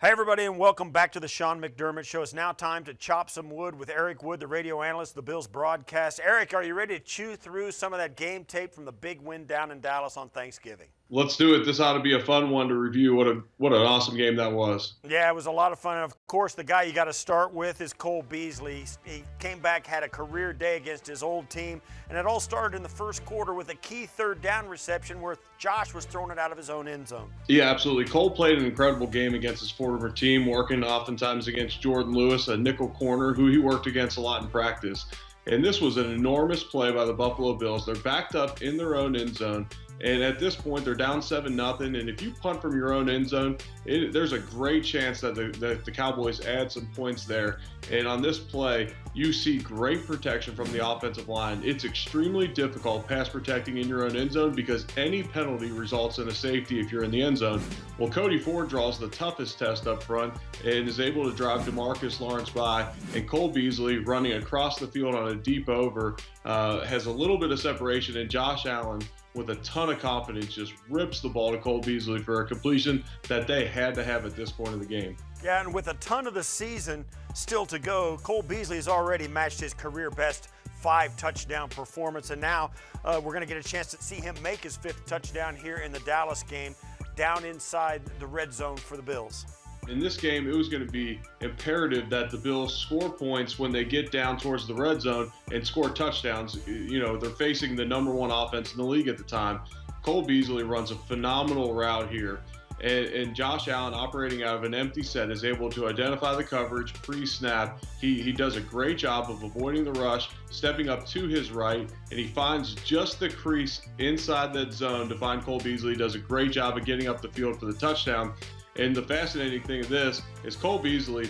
Hey everybody, and welcome back to the Sean McDermott Show. It's now time to chop some wood with Eric Wood, the radio analyst of the Bills broadcast. Eric, are you ready to chew through some of that game tape from the big win down in Dallas on Thanksgiving? Let's do it. This ought to be a fun one to review. What an awesome game that was. Yeah, it was a lot of fun. And of course, the guy you got to start with is Cole Beasley. He came back, had a career day against his old team, and it all started in the first quarter with a key third down reception where Josh was throwing it out of his own end zone. Yeah, absolutely. Cole played an incredible game against his former team, working oftentimes against Jordan Lewis, a nickel corner who he worked against a lot in practice. And this was an enormous play by the Buffalo Bills. They're backed up in their own end zone. And at this point, they're down 7-0. And if you punt from your own end zone, there's a great chance that the Cowboys add some points there. And on this play, you see great protection from the offensive line. It's extremely difficult pass protecting in your own end zone because any penalty results in a safety if you're in the end zone. Well, Cody Ford draws the toughest test up front and is able to drive DeMarcus Lawrence by. And Cole Beasley, running across the field on a deep over, has a little bit of separation. And Josh Allen, with a ton of confidence, just rips the ball to Cole Beasley for a completion that they had to have at this point of the game. Yeah, and with a ton of the season still to go, Cole Beasley has already matched his career best 5-touchdown performance, and now we're going to get a chance to see him make his 5th touchdown here in the Dallas game, down inside the red zone for the Bills. In this game, it was going to be imperative that the Bills score points when they get down towards the red zone and score touchdowns. You know, they're facing the #1 offense in the league at the time. Cole Beasley runs a phenomenal route here. And Josh Allen, operating out of an empty set, is able to identify the coverage pre-snap. He does a great job of avoiding the rush, stepping up to his right, and he finds just the crease inside that zone to find Cole Beasley. He does a great job of getting up the field for the touchdown. And the fascinating thing of this is Cole Beasley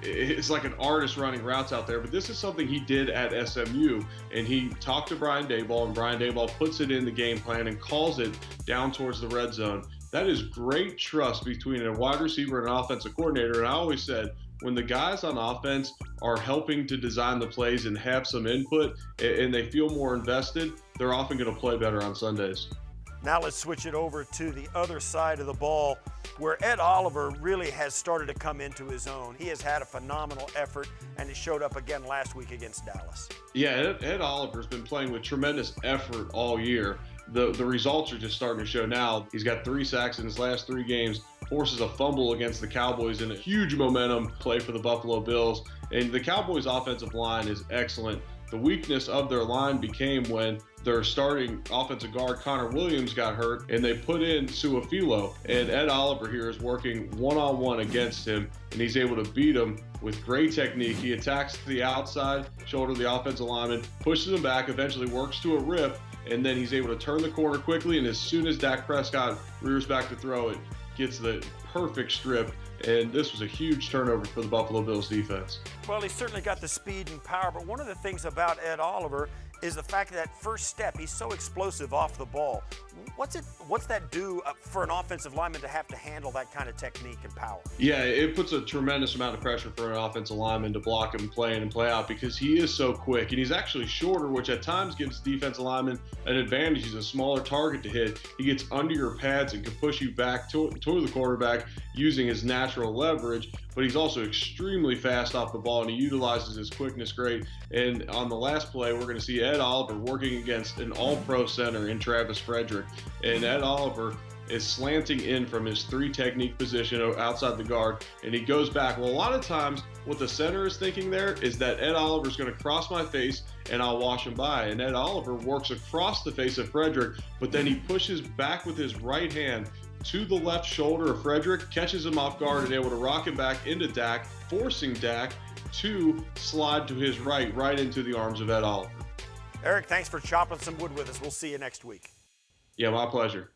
is like an artist running routes out there, but this is something he did at SMU, and he talked to Brian Daboll, and Brian Daboll puts it in the game plan and calls it down towards the red zone. That is great trust between a wide receiver and an offensive coordinator, and I always said, when the guys on offense are helping to design the plays and have some input and they feel more invested, they're often going to play better on Sundays. Now let's switch it over to the other side of the ball, where Ed Oliver really has started to come into his own. He has had a phenomenal effort, and it showed up again last week against Dallas. Yeah, Ed Oliver's been playing with tremendous effort all year. The results are just starting to show now. He's got 3 sacks in his last 3 games, forces a fumble against the Cowboys in a huge momentum play for the Buffalo Bills. And the Cowboys' offensive line is excellent. The weakness of their line became when their starting offensive guard, Connor Williams, got hurt, and they put in Suafilo. And Ed Oliver here is working one-on-one against him, and he's able to beat him with great technique. He attacks the outside shoulder of the offensive lineman, pushes him back, eventually works to a rip, and then he's able to turn the corner quickly, and as soon as Dak Prescott rears back to throw it, gets the perfect strip, and this was a huge turnover for the Buffalo Bills defense. Well, he's certainly got the speed and power, but one of the things about Ed Oliver is the fact that first step, he's so explosive off the ball. What's that do for an offensive lineman to have to handle that kind of technique and power? Yeah, it puts a tremendous amount of pressure for an offensive lineman to block him, play in and play out, because he is so quick, and he's actually shorter, which at times gives defensive linemen an advantage. He's a smaller target to hit. He gets under your pads and can push you back to the quarterback using his natural leverage, but he's also extremely fast off the ball, and he utilizes his quickness great. And on the last play, we're going to see Ed Oliver working against an all-pro center in Travis Frederick. And Ed Oliver is slanting in from his 3 technique position outside the guard, and he goes back. Well, a lot of times what the center is thinking there is that Ed Oliver's going to cross my face and I'll wash him by. And Ed Oliver works across the face of Frederick, but then he pushes back with his right hand to the left shoulder of Frederick, catches him off guard, and able to rock him back into Dak, forcing Dak to slide to his right into the arms of Ed Oliver. Eric, thanks for chopping some wood with us. We'll see you next week. Yeah, my pleasure.